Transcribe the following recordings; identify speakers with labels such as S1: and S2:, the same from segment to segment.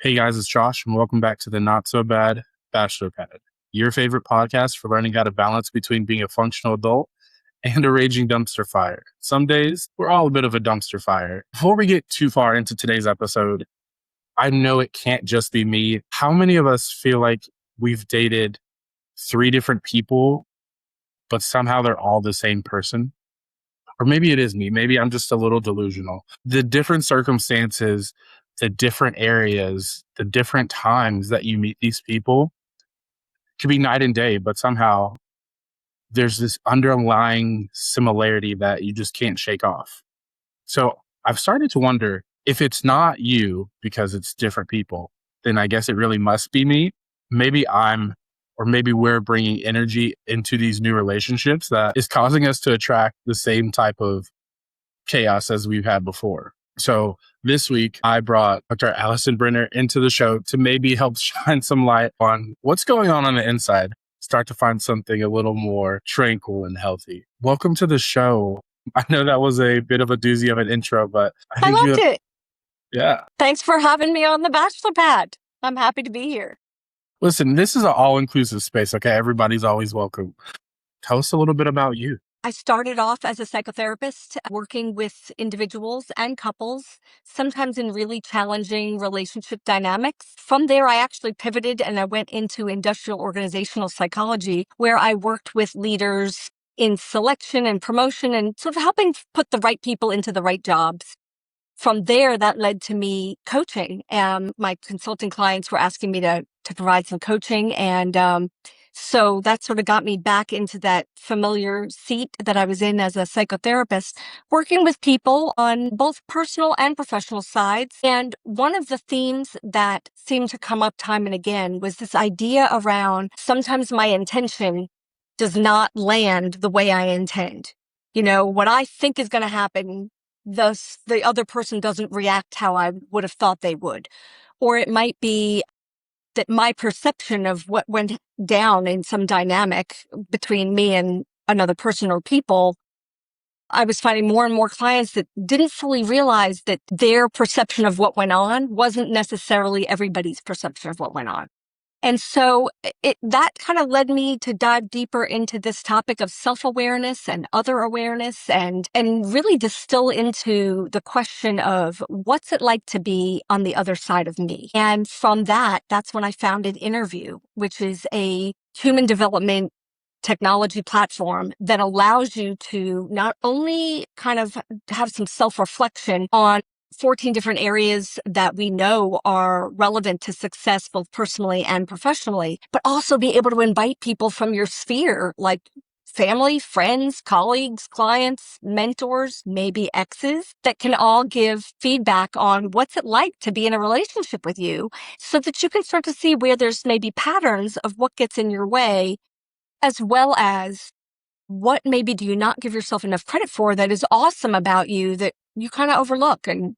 S1: Hey guys, it's Josh, and welcome back to the Not So Bad Bachelor Pad, your favorite podcast for learning how to balance between being a functional adult and a raging dumpster fire. Some days, we're all a bit of a dumpster fire. Before we get too far into today's episode, I know it can't just be me. How many of us feel like we've dated three different people, but somehow they're all the same person? Or maybe it is me. Maybe I'm just a little delusional. The different circumstances, the different areas, the different times that you meet these people could be night and day, but somehow there's this underlying similarity that you just can't shake off. So I've started to wonder if it's not you because it's different people, then I guess it really must be me. Maybe or maybe we're bringing energy into these new relationships that is causing us to attract the same type of chaos as we've had before. So this week, I brought Dr. Allison Brenner into the show to maybe help shine some light on what's going on the inside, start to find something a little more tranquil and healthy. Welcome to the show. I know that was a bit of a doozy of an intro, but
S2: I loved it.
S1: Yeah.
S2: Thanks for having me on the Bachelor Pad. I'm happy to be here.
S1: Listen, this is an all-inclusive space, okay? Everybody's always welcome. Tell us a little bit about you.
S2: I started off as a psychotherapist working with individuals and couples, sometimes in really challenging relationship dynamics. From there, I actually pivoted and I went into industrial organizational psychology, where I worked with leaders in selection and promotion and sort of helping put the right people into the right jobs. From there, that led to me coaching. My consulting clients were asking me to provide some coaching. And so that sort of got me back into that familiar seat that I was in as a psychotherapist, working with people on both personal and professional sides. And one of the themes that seemed to come up time and again was this idea around sometimes my intention does not land the way I intend. You know, what I think is going to happen, thus the other person doesn't react how I would have thought they would. Or it might be that my perception of what went down in some dynamic between me and another person or people, I was finding more and more clients that didn't fully realize that their perception of what went on wasn't necessarily everybody's perception of what went on. And so that kind of led me to dive deeper into this topic of self-awareness and other awareness and really distill into the question of what's it like to be on the other side of me. And from that's when I founded InnerVue, which is a human development technology platform that allows you to not only kind of have some self-reflection on 14 different areas that we know are relevant to success, both personally and professionally, but also be able to invite people from your sphere, like family, friends, colleagues, clients, mentors, maybe exes, that can all give feedback on what's it like to be in a relationship with you, so that you can start to see where there's maybe patterns of what gets in your way, as well as what maybe do you not give yourself enough credit for that is awesome about you that you kind of overlook and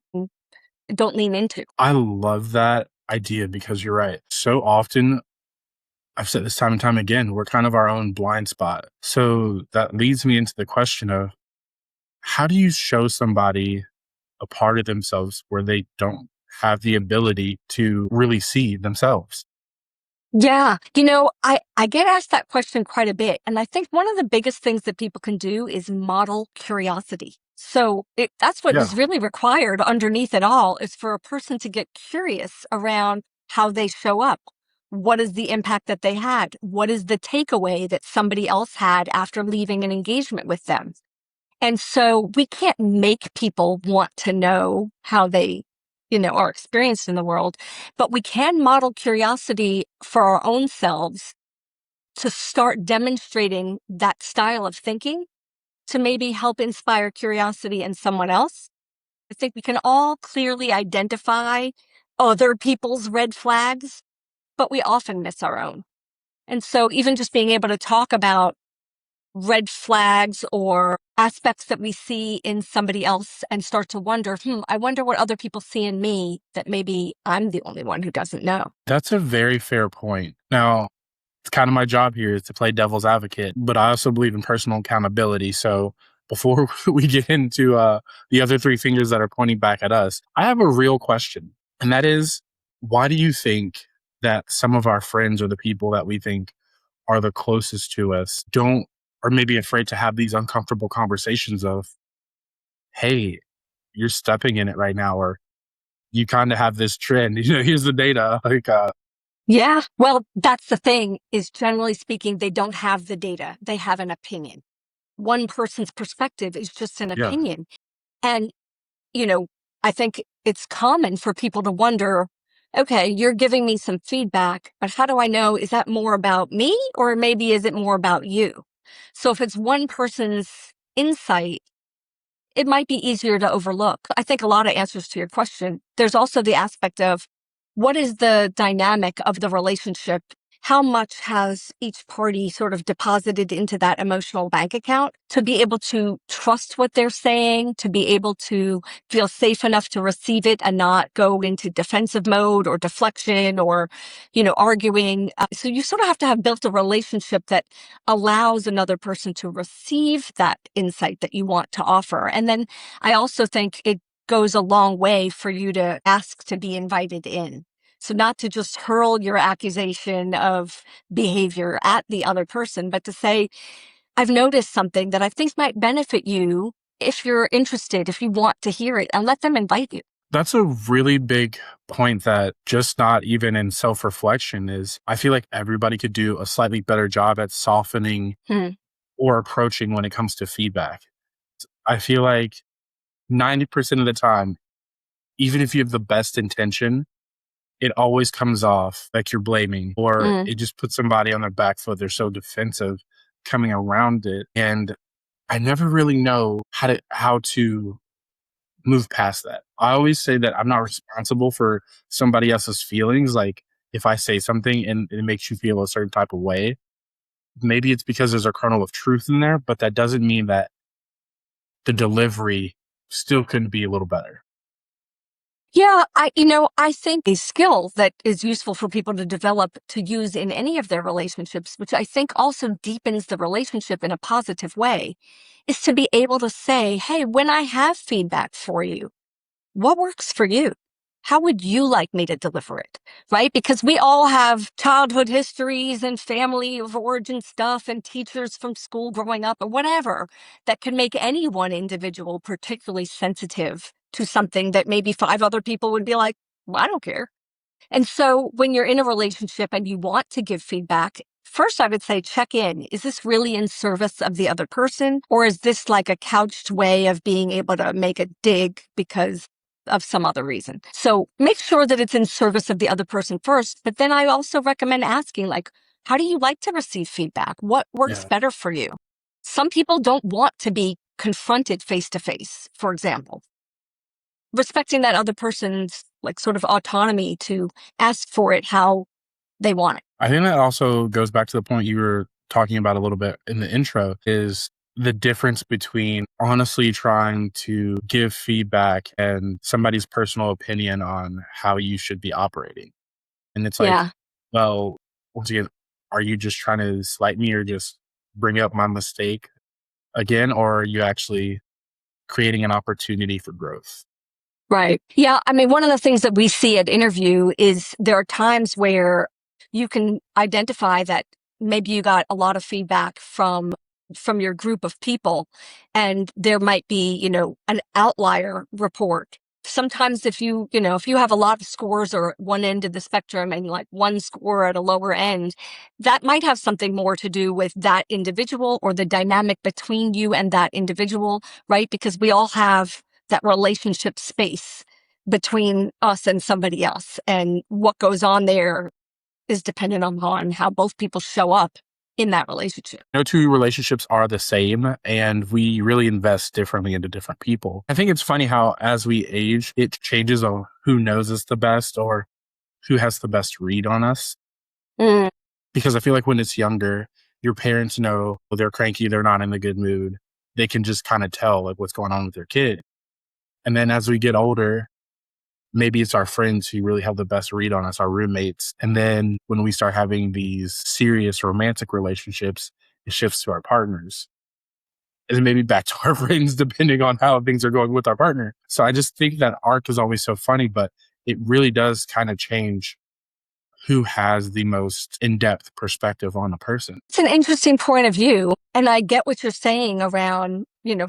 S2: don't lean into.
S1: I love that idea because you're right. So often, I've said this time and time again, we're kind of our own blind spot. So that leads me into the question of how do you show somebody a part of themselves where they don't have the ability to really see themselves?
S2: Yeah. You know, I get asked that question quite a bit. And I think one of the biggest things that people can do is model curiosity. So that's what is really required underneath it all, is for a person to get curious around how they show up. What is the impact that they had? What is the takeaway that somebody else had after leaving an engagement with them? And so we can't make people want to know how they, are experienced in the world, but we can model curiosity for our own selves to start demonstrating that style of thinking to maybe help inspire curiosity in someone else. I think we can all clearly identify other people's red flags, but we often miss our own. And so even just being able to talk about red flags or aspects that we see in somebody else and start to wonder, I wonder what other people see in me that maybe I'm the only one who doesn't know.
S1: That's a very fair point. Now, it's kind of my job here is to play devil's advocate, but I also believe in personal accountability. So before we get into the other three fingers that are pointing back at us, I have a real question. And that is, Why do you think that some of our friends or the people that we think are the closest to us don't, or maybe afraid to have these uncomfortable conversations of, hey, you're stepping in it right now, or you kind of have this trend, here's the data.
S2: Yeah. Well, that's the thing is generally speaking, they don't have the data. They have an opinion. One person's perspective is just an
S1: Yeah,
S2: opinion. And, you know, I think it's common for people to wonder, okay, you're giving me some feedback, but how do I know, is that more about me or maybe is it more about you? So if it's one person's insight, it might be easier to overlook. I think a lot of answers to your question. There's also the aspect of what is the dynamic of the relationship? How much has each party sort of deposited into that emotional bank account to be able to trust what they're saying, to be able to feel safe enough to receive it and not go into defensive mode or deflection or, arguing. So you sort of have to have built a relationship that allows another person to receive that insight that you want to offer. And then I also think it goes a long way for you to ask to be invited in. So not to just hurl your accusation of behavior at the other person, but to say, I've noticed something that I think might benefit you if you're interested, if you want to hear it, and let them invite you.
S1: that's a really big point that just not even in self-reflection is I feel like everybody could do a slightly better job at softening
S2: Hmm.
S1: or approaching when it comes to feedback. I feel like 90% of the time, even if you have the best intention, it always comes off like you're blaming, or
S2: Mm.
S1: it just puts somebody on their back foot. They're so defensive coming around it. And I never really know how to move past that. I always say that I'm not responsible for somebody else's feelings. Like if I say something and it makes you feel a certain type of way, maybe it's because there's a kernel of truth in there, but that doesn't mean that the delivery still couldn't be a little better.
S2: Yeah, I think a skill that is useful for people to develop to use in any of their relationships, which I think also deepens the relationship in a positive way, is to be able to say, hey, when I have feedback for you, what works for you? How would you like me to deliver it? Right? Because we all have childhood histories and family of origin stuff and teachers from school growing up or whatever that can make any one individual particularly sensitive to something that maybe five other people would be like, well, I don't care. And so when you're in a relationship and you want to give feedback, first I would say check in. Is this really in service of the other person? Or is this like a couched way of being able to make a dig because of some other reason? So make sure that it's in service of the other person first. But then I also recommend asking, like, how do you like to receive feedback? What works
S1: Yeah.
S2: better for you? Some people don't want to be confronted face to face, for example. Respecting that other person's like sort of autonomy to ask for it how they want it.
S1: I think that also goes back to the point you were talking about a little bit in the intro is the difference between honestly trying to give feedback and somebody's personal opinion on how you should be operating. And it's like,
S2: Yeah.
S1: well, once again, are you just trying to slight me or just bring up my mistake again? Or are you actually creating an opportunity for growth?
S2: Right. Yeah. I mean, one of the things that we see at InnerVue is there are times where you can identify that maybe you got a lot of feedback from your group of people and there might be, an outlier report. Sometimes if you have a lot of scores or at one end of the spectrum and like one score at a lower end, that might have something more to do with that individual or the dynamic between you and that individual, right? Because we all have that relationship space between us and somebody else. And what goes on there is dependent on how both people show up in that relationship.
S1: No two relationships are the same, and we really invest differently into different people. I think it's funny how, as we age, it changes on who knows us the best or who has the best read on us.
S2: Mm,
S1: Because I feel like when it's younger, your parents know they're cranky, they're not in a good mood. They can just kind of tell like what's going on with their kid. And then as we get older, maybe it's our friends who really have the best read on us, our roommates. And then when we start having these serious romantic relationships, it shifts to our partners. And then maybe back to our friends, depending on how things are going with our partner. So I just think that arc is always so funny, but it really does kind of change who has the most in-depth perspective on a person.
S2: It's an interesting point of view. And I get what you're saying around,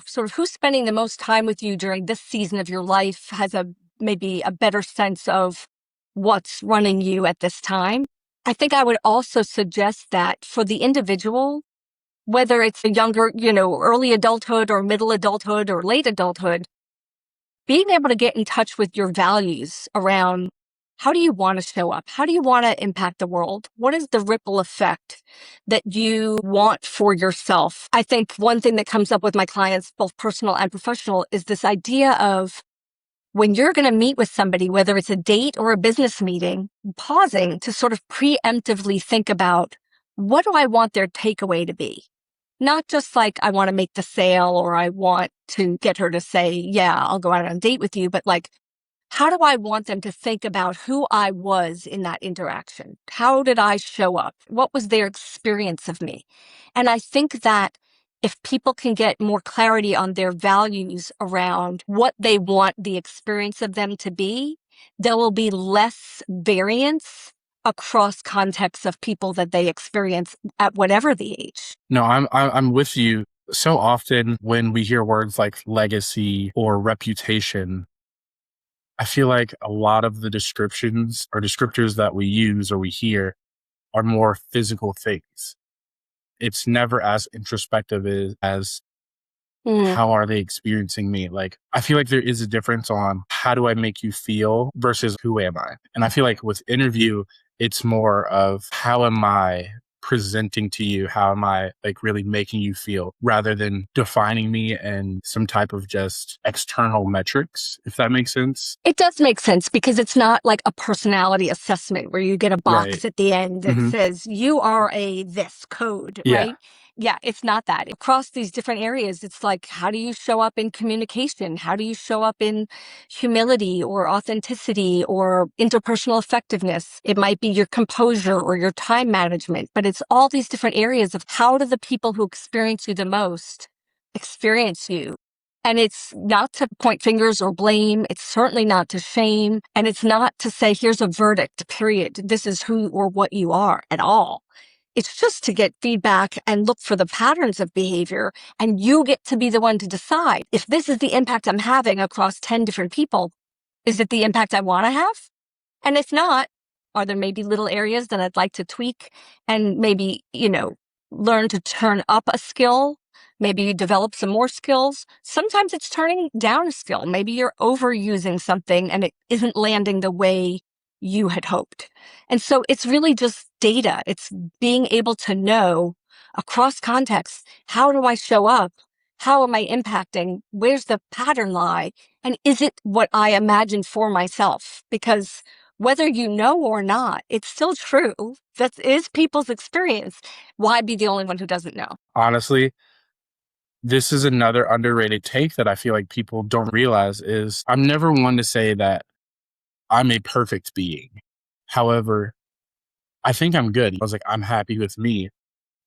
S2: sort of who's spending the most time with you during this season of your life has maybe a better sense of what's running you at this time. I think I would also suggest that for the individual, whether it's a younger, early adulthood or middle adulthood or late adulthood, being able to get in touch with your values around how do you want to show up? How do you want to impact the world? What is the ripple effect that you want for yourself? I think one thing that comes up with my clients, both personal and professional, is this idea of when you're going to meet with somebody, whether it's a date or a business meeting, pausing to sort of preemptively think about what do I want their takeaway to be? Not just like I want to make the sale or I want to get her to say, yeah, I'll go out on a date with you, but like, how do I want them to think about who I was in that interaction? How did I show up? What was their experience of me? And I think that if people can get more clarity on their values around what they want the experience of them to be, there will be less variance across contexts of people that they experience at whatever the age.
S1: No, I'm with you. So often when we hear words like legacy or reputation, I feel like a lot of the descriptions or descriptors that we use or we hear are more physical things. It's never as introspective as how are they experiencing me? Like, I feel like there is a difference on how do I make you feel versus who am I? And I feel like with InnerVue, it's more of how am I presenting to you? How am I like really making you feel rather than defining me and some type of just external metrics, if that makes sense?
S2: It does make sense because it's not like a personality assessment where you get a box
S1: Right.
S2: at the end that
S1: Hmm.
S2: says you are a this code,
S1: Yeah.
S2: right? Yeah, it's not that. Across these different areas, it's like, how do you show up in communication? How do you show up in humility or authenticity or interpersonal effectiveness? It might be your composure or your time management, but it's all these different areas of how do the people who experience you the most experience you? And it's not to point fingers or blame. It's certainly not to shame. And it's not to say, here's a verdict, period. This is who or what you are at all. It's just to get feedback and look for the patterns of behavior. And you get to be the one to decide if this is the impact I'm having across 10 different people. Is it the impact I want to have? And if not, are there maybe little areas that I'd like to tweak and maybe, learn to turn up a skill? Maybe develop some more skills. Sometimes it's turning down a skill. Maybe you're overusing something and it isn't landing the way you had hoped. And so it's really just data. It's being able to know across contexts, how do I show up? How am I impacting? Where's the pattern lie? And is it what I imagined for myself? Because whether you know or not, it's still true. That is people's experience. Why be the only one who doesn't know?
S1: Honestly, this is another underrated take that I feel like people don't realize is I'm never one to say that I'm a perfect being. However, I think I'm good. I was like, I'm happy with me.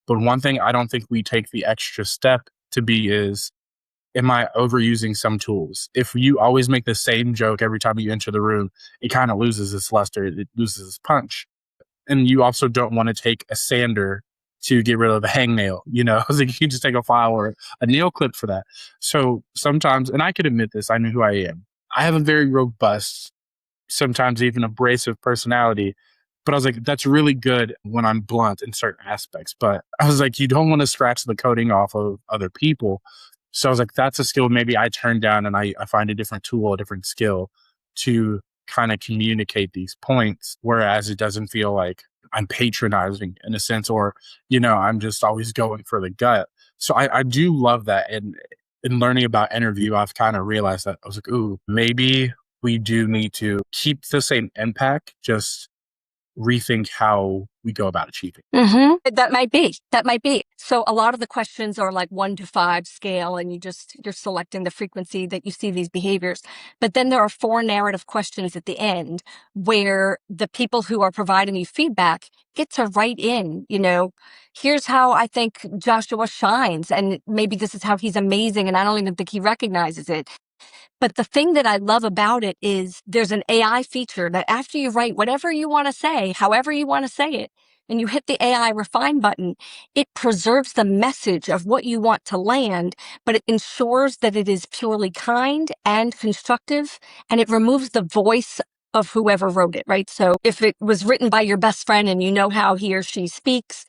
S1: But one thing I don't think we take the extra step to be is, am I overusing some tools? If you always make the same joke every time you enter the room, it kind of loses its luster. It loses its punch. And you also don't want to take a sander to get rid of a hangnail. I was like, you can just take a file or a nail clip for that. So sometimes, and I could admit this, I know who I am. I have a very robust, sometimes even abrasive personality. But I was like, that's really good when I'm blunt in certain aspects. But I was like, you don't want to scratch the coating off of other people. So I was like, that's a skill maybe I turn down and I find a different tool, a different skill to kind of communicate these points. Whereas it doesn't feel like I'm patronizing in a sense, or, I'm just always going for the gut. So I do love that. And in learning about InnerVue, I've kind of realized that I was like, ooh, maybe we do need to keep the same impact, just rethink how we go about achieving.
S2: That might be. That might be. So a lot of the questions are like 1 to 5 scale, and you're selecting the frequency that you see these behaviors. But then there are 4 narrative questions at the end where the people who are providing you feedback get to write in, here's how I think Joshua shines. And maybe this is how he's amazing. And I don't even think he recognizes it. But the thing that I love about it is there's an AI feature that after you write whatever you want to say, however you want to say it, and you hit the AI refine button, it preserves the message of what you want to land, but it ensures that it is purely kind and constructive, and it removes the voice of whoever wrote it, right? So if it was written by your best friend and you know how he or she speaks,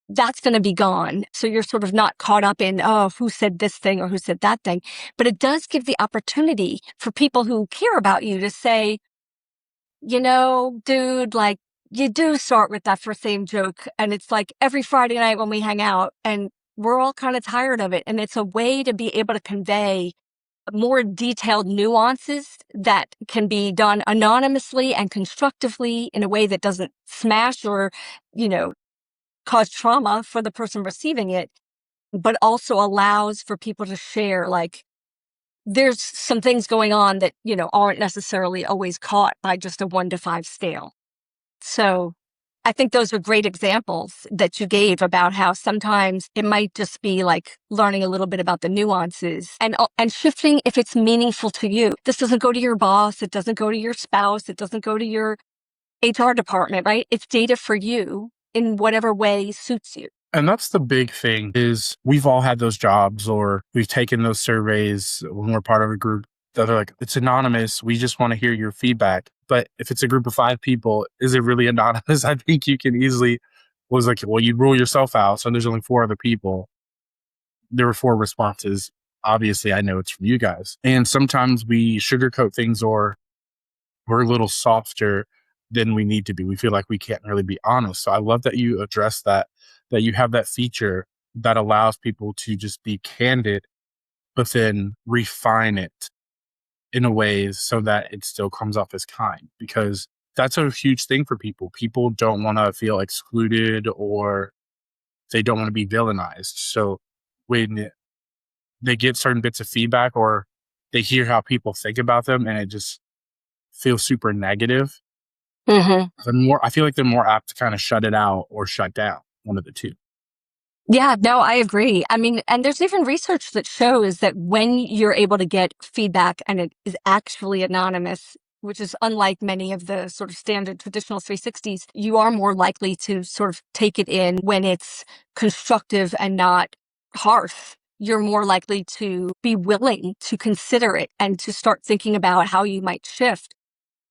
S2: that's going to be gone. So you're sort of not caught up in, oh, who said this thing or who said that thing. But it does give the opportunity for people who care about you to say, dude, like, you do start with that first name joke. And it's like every Friday night when we hang out and we're all kind of tired of it. And it's a way to be able to convey more detailed nuances that can be done anonymously and constructively in a way that doesn't smash or, you know, cause trauma for the person receiving it, but also allows for people to share, like, there's some things going on that, aren't necessarily always caught by just a 1 to 5 scale. So I think those are great examples that you gave about how sometimes it might just be like learning a little bit about the nuances and shifting if it's meaningful to you. This doesn't go to your boss. It doesn't go to your spouse. It doesn't go to your HR department, right? It's data for you in whatever way suits you.
S1: And that's the big thing is we've all had those jobs or we've taken those surveys when we're part of a group that are like, it's anonymous. We just want to hear your feedback. But if it's a group of 5 people, is it really anonymous? I think you can easily was like, well, you rule yourself out. So there's only 4 other people. There were 4 responses. Obviously, I know it's from you guys. And sometimes we sugarcoat things or we're a little softer than we need to be. We feel like we can't really be honest. So I love that you address that you have that feature that allows people to just be candid, but then refine it in a way so that it still comes off as kind, because that's a huge thing for people. People don't want to feel excluded or they don't want to be villainized. So when they get certain bits of feedback or they hear how people think about them and it just feels super negative, I feel like they're more apt to kind of shut it out or shut down, one of the two.
S2: Yeah, no, I agree. I mean, and there's even research that shows that when you're able to get feedback and it is actually anonymous, which is unlike many of the sort of standard traditional 360s, you are more likely to sort of take it in when it's constructive and not harsh. You're more likely to be willing to consider it and to start thinking about how you might shift.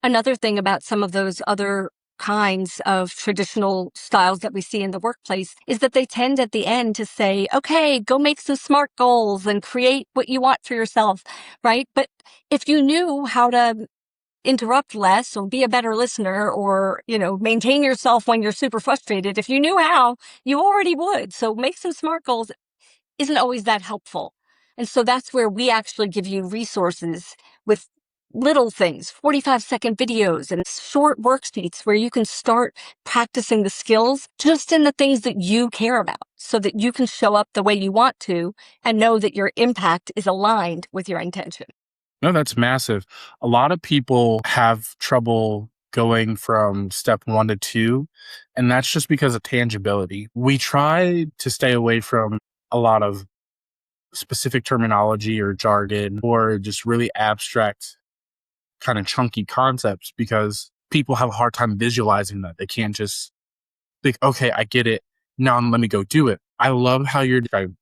S2: Another thing about some of those other kinds of traditional styles that we see in the workplace is that they tend at the end to say, okay, go make some SMART goals and create what you want for yourself, right? But if you knew how to interrupt less or be a better listener or, maintain yourself when you're super frustrated, if you knew how, you already would. So make some SMART goals isn't always that helpful. And so that's where we actually give you resources with little things, 45-second videos and short worksheets where you can start practicing the skills just in the things that you care about so that you can show up the way you want to and know that your impact is aligned with your intention.
S1: No, that's massive. A lot of people have trouble going from step 1 to 2, and that's just because of tangibility. We try to stay away from a lot of specific terminology or jargon or just really abstract kind of chunky concepts because people have a hard time visualizing that. They can't just think, okay, I get it. Now let me go do it. I love how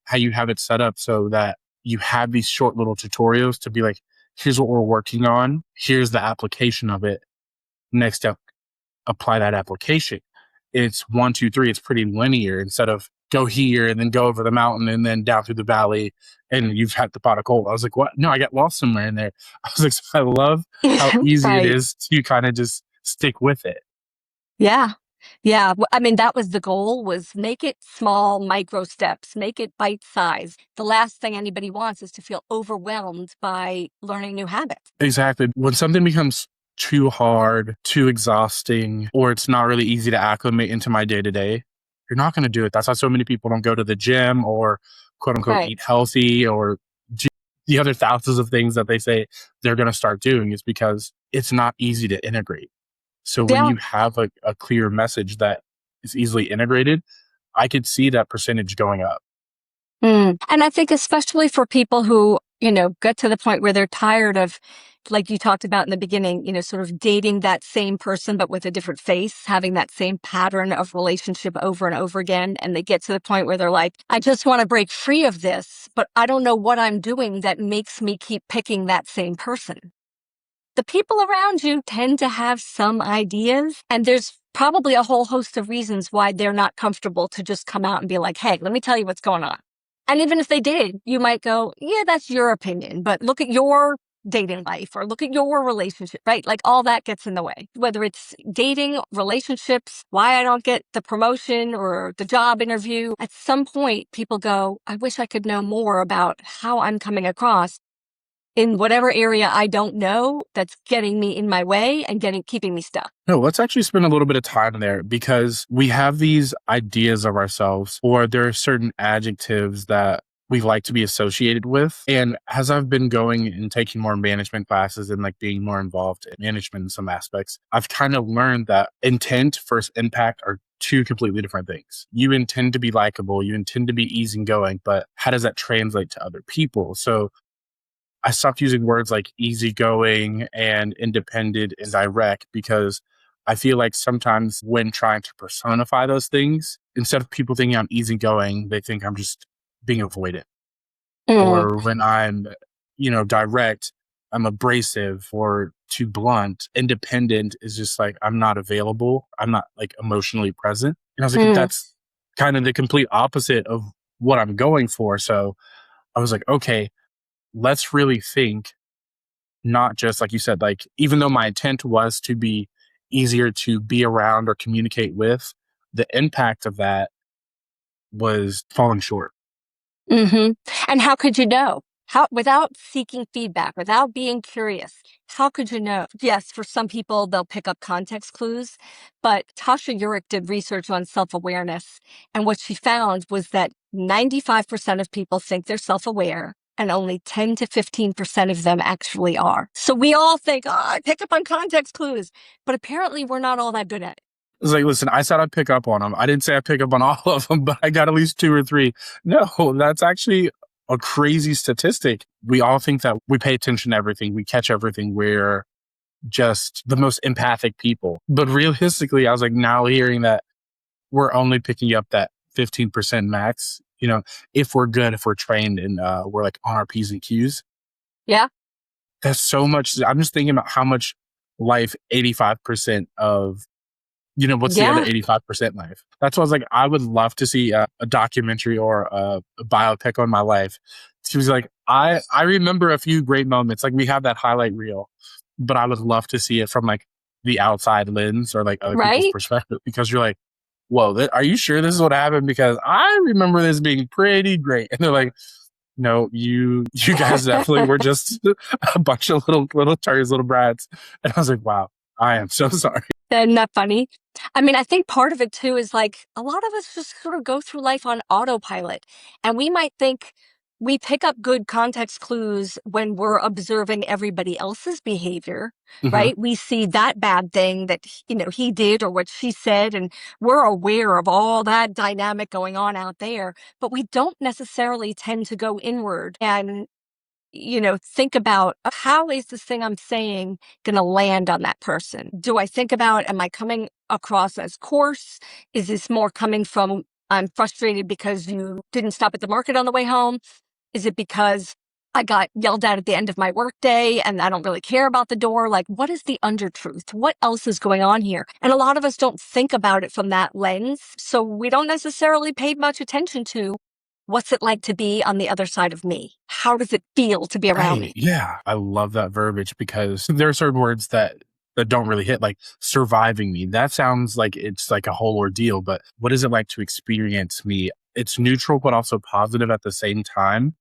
S1: how you have it set up so that you have these short little tutorials to be like, here's what we're working on. Here's the application of it. Next step, apply that application. It's 1, 2, 3. It's pretty linear instead of go here and then go over the mountain and then down through the valley and you've had the pot of gold. I was like, what? No, I got lost somewhere in there. I was like, so I love how easy it
S2: Right.
S1: is to kind of just stick with it.
S2: Yeah. Yeah. I mean, that was the goal, was make it small, micro steps, make it bite size. The last thing anybody wants is to feel overwhelmed by learning new habits.
S1: Exactly. When something becomes too hard, too exhausting, or it's not really easy to acclimate into my day to day, you're not going to do it. That's why so many people don't go to the gym or quote unquote
S2: Right.
S1: eat healthy or do the other thousands of things that they say they're going to start doing, is because it's not easy to integrate. So when
S2: Yeah.
S1: you have a clear message that is easily integrated, I could see that percentage going up.
S2: And I think especially for people who get to the point where they're tired of, like you talked about in the beginning, sort of dating that same person, but with a different face, having that same pattern of relationship over and over again. And they get to the point where they're like, I just want to break free of this, but I don't know what I'm doing that makes me keep picking that same person. The people around you tend to have some ideas, and there's probably a whole host of reasons why they're not comfortable to just come out and be like, hey, let me tell you what's going on. And even if they did, you might go, yeah, that's your opinion, but look at your dating life or look at your relationship, right? Like all that gets in the way, whether it's dating, relationships, why I don't get the promotion or the job interview. At some point, people go, I wish I could know more about how I'm coming across in whatever area I don't know that's getting me in my way and keeping me stuck.
S1: No, let's actually spend a little bit of time there because we have these ideas of ourselves, or there are certain adjectives that we like to be associated with. And as I've been going and taking more management classes and like being more involved in management in some aspects, I've kind of learned that intent versus impact are two completely different things. You intend to be likable, you intend to be easygoing, but how does that translate to other people? So I stopped using words like easygoing and independent and direct because I feel like sometimes when trying to personify those things, instead of people thinking I'm easygoing, they think I'm just being avoidant.
S2: Mm,
S1: Or when I'm, direct, I'm abrasive or too blunt. Independent is just like I'm not available. I'm not like emotionally present. And I was like,
S2: mm,
S1: that's kind of the complete opposite of what I'm going for. So I was like, okay, let's really think, not just like you said, like even though my intent was to be easier to be around or communicate with, the impact of that was falling short.
S2: hmm And how could you know? How, without seeking feedback, without being curious, how could you know? Yes, for some people, they'll pick up context clues, but Tasha Eurich did research on self awareness. And what she found was that 95% of people think they're self aware, and only 10 to 15% of them actually are. So we all think, oh, I pick up on context clues, but apparently we're not all that good at it.
S1: It's like, listen, I said I'd pick up on them. I didn't say I pick up on all of them, but I got at least two or three. No, that's actually a crazy statistic. We all think that we pay attention to everything, we catch everything. We're just the most empathic people. But realistically, I was like, now hearing that we're only picking up that 15% max, if we're good, if we're trained and we're like on our P's and Q's,
S2: Yeah.
S1: that's so much. I'm just thinking about how much life 85% of, what's the other
S2: Yeah.
S1: 85% life? That's why I was like, I would love to see a documentary or a biopic on my life. She was like, I remember a few great moments. Like we have that highlight reel, but I would love to see it from like the outside lens or like other people's
S2: Right.
S1: perspective, because you're like, whoa, are you sure this is what happened? Because I remember this being pretty great. And they're like, no, you guys definitely were just a bunch of little turds, little brats. And I was like, wow, I am so sorry.
S2: Isn't that funny? I mean, I think part of it too is like a lot of us just sort of go through life on autopilot. And we might think we pick up good context clues when we're observing everybody else's behavior,
S1: Mhm.
S2: right? We see that bad thing that, he did or what she said, and we're aware of all that dynamic going on out there, but we don't necessarily tend to go inward and think about how is this thing I'm saying going to land on that person? Do I think about, am I coming across as coarse? Is this more coming from, I'm frustrated because you didn't stop at the market on the way home? Is it because I got yelled at the end of my workday and I don't really care about the door? Like, what is the undertruth? What else is going on here? And a lot of us don't think about it from that lens. So we don't necessarily pay much attention to what's it like to be on the other side of me? How does it feel to be around
S1: Right.
S2: me?
S1: Yeah. I love that verbiage because there are certain words that don't really hit, like surviving me. That sounds like it's like a whole ordeal, but what is it like to experience me? It's neutral, but also positive at the same time.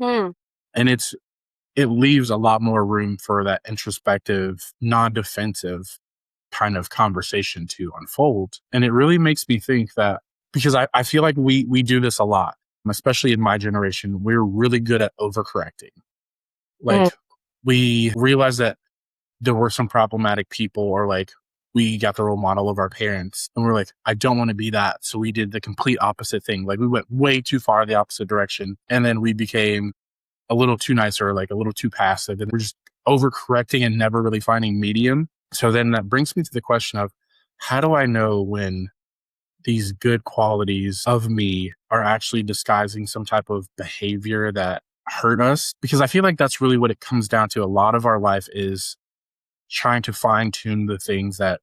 S2: Hmm.
S1: And it leaves a lot more room for that introspective, non-defensive kind of conversation to unfold. And it really makes me think that, because I feel like we do this a lot, especially in my generation, we're really good at overcorrecting.
S2: Mm.
S1: Like we realize that there were some problematic people, or like we got the role model of our parents and we're like, I don't want to be that. So we did the complete opposite thing. Like we went way too far the opposite direction. And then we became a little too nice or like a little too passive, and we're just overcorrecting and never really finding medium. So then that brings me to the question of, how do I know when these good qualities of me are actually disguising some type of behavior that hurt us? Because I feel like that's really what it comes down to. A lot of our life is trying to fine tune the things that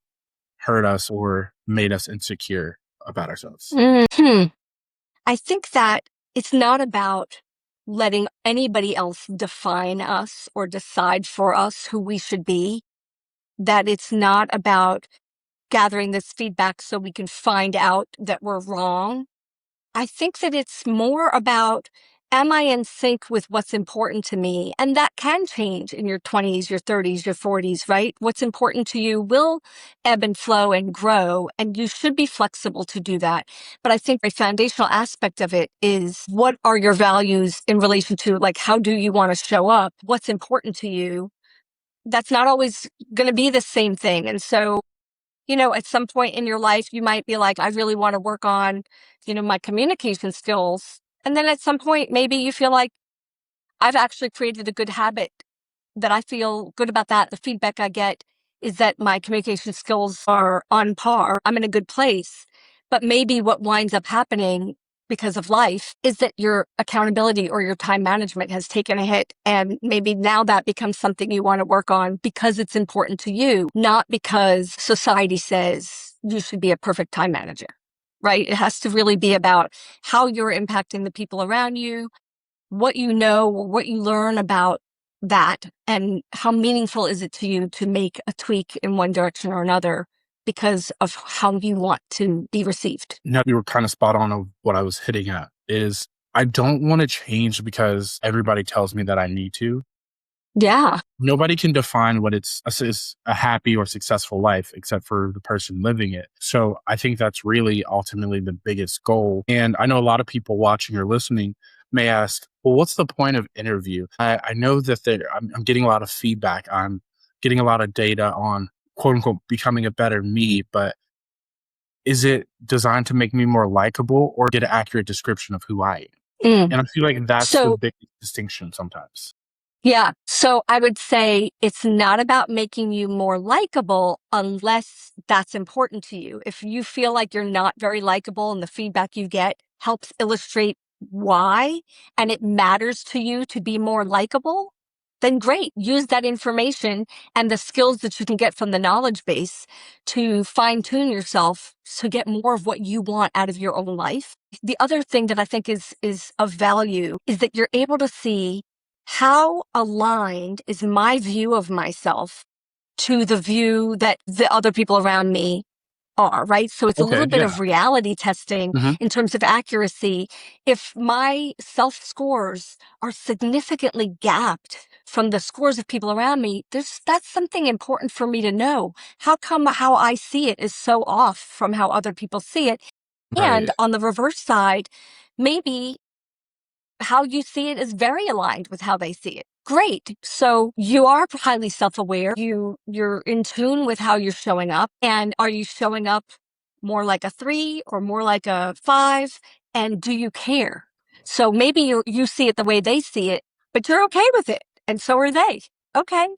S1: hurt us or made us insecure about ourselves.
S2: Hmm. I think that it's not about letting anybody else define us or decide for us who we should be, that it's not about gathering this feedback so we can find out that we're wrong. I think that it's more about, am I in sync with what's important to me? And that can change in your 20s, your 30s, your 40s, right? What's important to you will ebb and flow and grow, and you should be flexible to do that. But I think a foundational aspect of it is, what are your values in relation to, like, how do you want to show up? What's important to you? That's not always going to be the same thing. And so, at some point in your life, you might be like, I really want to work on, my communication skills. And then at some point, maybe you feel like, I've actually created a good habit that I feel good about that. The feedback I get is that my communication skills are on par. I'm in a good place. But maybe what winds up happening because of life is that your accountability or your time management has taken a hit. And maybe now that becomes something you want to work on because it's important to you, not because society says you should be a perfect time manager, right? It has to really be about how you're impacting the people around you, what you know, what you learn about that, and how meaningful is it to you to make a tweak in one direction or another because of how you want to be received.
S1: No, you were kind of spot on of what I was hitting at is, I don't want to change because everybody tells me that I need to.
S2: Yeah.
S1: Nobody can define what is a happy or successful life except for the person living it. So I think that's really ultimately the biggest goal. And I know a lot of people watching or listening may ask, well, what's the point of InnerVue? I know that I'm getting a lot of feedback. I'm getting a lot of data on quote unquote becoming a better me, but is it designed to make me more likable or get an accurate description of who I am?
S2: Mm.
S1: And I feel like that's the
S2: So,
S1: big distinction sometimes.
S2: yeah. So I would say it's not about making you more likable unless that's important to you. If you feel like you're not very likable and the feedback you get helps illustrate why, and it matters to you to be more likable, then great. Use that information and the skills that you can get from the knowledge base to fine tune yourself to get more of what you want out of your own life. The other thing that I think is of value is that you're able to see, how aligned is my view of myself to the view that the other people around me are, right? So it's a little
S1: Okay.
S2: bit
S1: Yeah.
S2: of reality testing
S1: Hmm.
S2: in terms of accuracy. If my self scores are significantly gapped from the scores of people around me, that's something important for me to know. How come how I see it is so off from how other people see it? And
S1: Right.
S2: on the reverse side, maybe how you see it is very aligned with how they see it. Great. So you are highly self-aware. You're in tune with how you're showing up. And are you showing up more like a 3 or more like a 5? And do you care? So maybe you see it the way they see it, but you're okay with it. And so are they. Okay.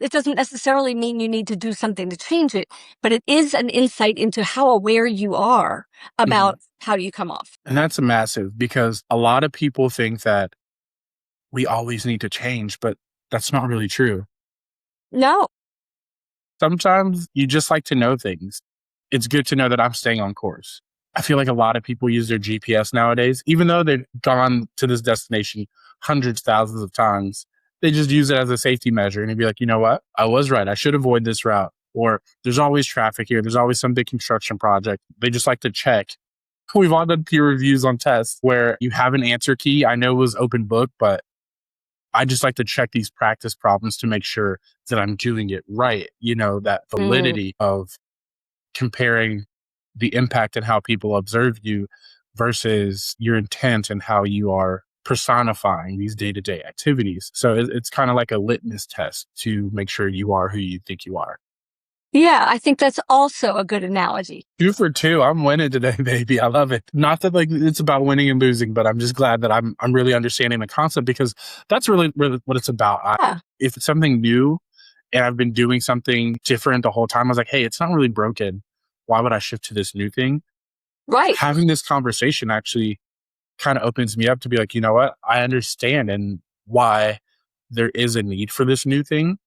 S2: It doesn't necessarily mean you need to do something to change it, but it is an insight into how aware you are
S1: Mhm.
S2: about how you come off.
S1: And that's a massive, because a lot of people think that we always need to change, but that's not really true.
S2: No.
S1: Sometimes you just like to know things. It's good to know that I'm staying on course. I feel like a lot of people use their GPS nowadays, even though they've gone to this destination hundreds, thousands of times. They just use it as a safety measure and they'd be like, you know what? I was right. I should avoid this route. Or there's always traffic here. There's always some big construction project. They just like to check. We've all done peer reviews on tests where you have an answer key. I know it was open book, but I just like to check these practice problems to make sure that I'm doing it right. That
S2: Mm.
S1: validity of comparing the impact and how people observe you versus your intent and how you are personifying these day to day activities. So it's kind of like a litmus test to make sure you are who you think you are.
S2: Yeah, I think that's also a good analogy.
S1: 2 for 2. I'm winning today, baby. I love it. Not that like it's about winning and losing, but I'm just glad that I'm really understanding the concept because that's really what it's about.
S2: Yeah,
S1: If it's something new and I've been doing something different the whole time, I was like, hey, it's not really broken. Why would I shift to this new thing?
S2: right.
S1: Having this conversation actually kind of opens me up to be like, you know what? I understand and why there is a need for this new thing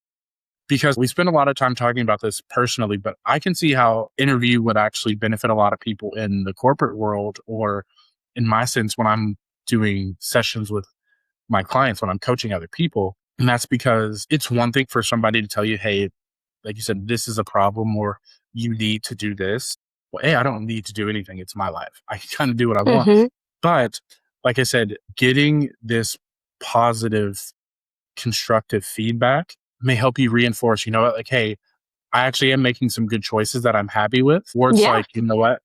S1: because we spend a lot of time talking about this personally, but I can see how InnerVue would actually benefit a lot of people in the corporate world or in my sense when I'm doing sessions with my clients, when I'm coaching other people. And that's because it's one thing for somebody to tell you, hey, like you said, this is a problem or you need to do this. Well, hey, I don't need to do anything. It's my life. I can kind of do what I want.
S2: Hmm.
S1: But like I said, getting this positive, constructive feedback may help you reinforce, you know what, like, hey, I actually am making some good choices that I'm happy with. Or it's
S2: Yeah,
S1: like, you know what,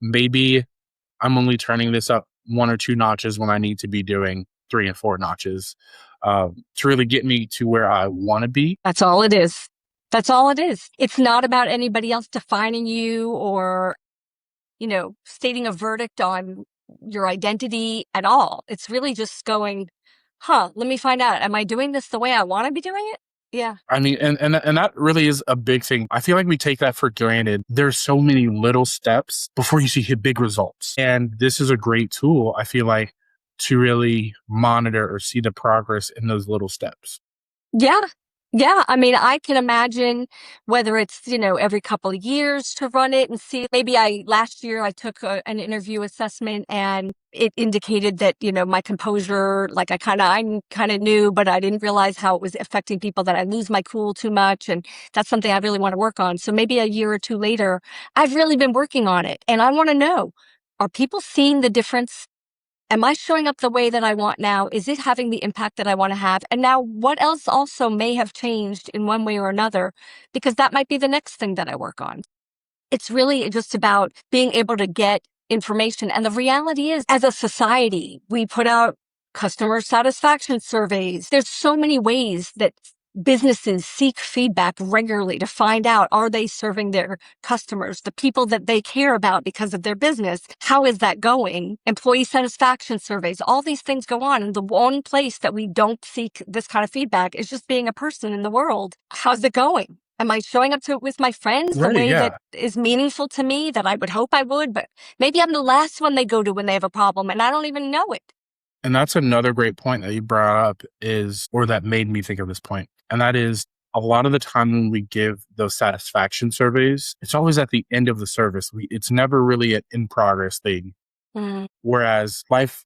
S1: maybe I'm only turning this up 1 or 2 notches when I need to be doing 3 and 4 notches to really get me to where I want to be.
S2: that's all it is. That's all it is. It's not about anybody else defining you or, stating a verdict on your identity at all. It's really just going, let me find out. Am I doing this the way I want to be doing it? Yeah.
S1: I mean, and that really is a big thing. I feel like we take that for granted. There's so many little steps before you see big results. And this is a great tool, I feel like, to really monitor or see the progress in those little steps.
S2: Yeah. Yeah. I mean, I can imagine whether it's, every couple of years to run it and see. Maybe last year I took an interview assessment and it indicated that, my composure, like I kind of knew, but I didn't realize how it was affecting people, that I lose my cool too much. And that's something I really want to work on. So maybe a year or two later, I've really been working on it and I want to know, are people seeing the difference? Am I showing up the way that I want now? Is it having the impact that I want to have? And now, what else also may have changed in one way or another? Because that might be the next thing that I work on. It's really just about being able to get information. And the reality is, as a society, we put out customer satisfaction surveys. There's so many ways that businesses seek feedback regularly to find out, are they serving their customers, the people that they care about because of their business? How is that going? Employee satisfaction surveys, all these things go on. And the one place that we don't seek this kind of feedback is just being a person in the world. How's it going? Am I showing up to it with my friends the
S1: Right.
S2: way that
S1: Yeah.
S2: is meaningful to me, that I would hope I would? But maybe I'm the last one they go to when they have a problem and I don't even know it.
S1: And that's another great point that you brought up is, or that made me think of this point. And that is a lot of the time when we give those satisfaction surveys, it's always at the end of the service. It's never really an in progress thing.
S2: Mm.
S1: Whereas life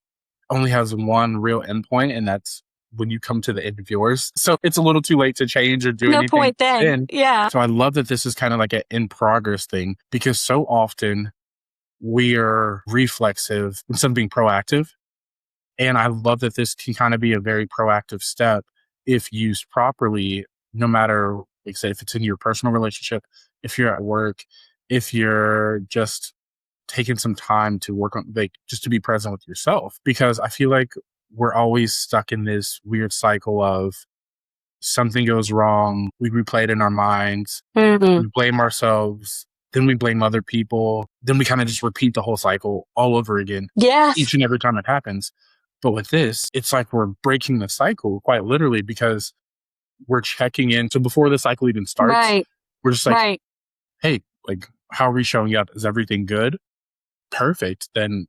S1: only has one real endpoint, and that's when you come to the end of yours. So it's a little too late to change or do
S2: No
S1: anything
S2: point then.
S1: then.
S2: Yeah.
S1: So I love that this is kind of like an in progress thing because so often we are reflexive instead of being proactive. And I love that this can kind of be a very proactive step if used properly, no matter, like I said, if it's in your personal relationship, if you're at work, if you're just taking some time to work on, like, just to be present with yourself. Because I feel like we're always stuck in this weird cycle of something goes wrong, we replay it in our minds,
S2: Mhm.
S1: we blame ourselves, then we blame other people, then we kind of just repeat the whole cycle all over again
S2: Yes.
S1: each and every time it happens. But with this, it's like we're breaking the cycle quite literally because we're checking in. So before the cycle even starts,
S2: Right.
S1: we're just like,
S2: Right.
S1: hey, like, how are we showing up? Is everything good? Perfect. Then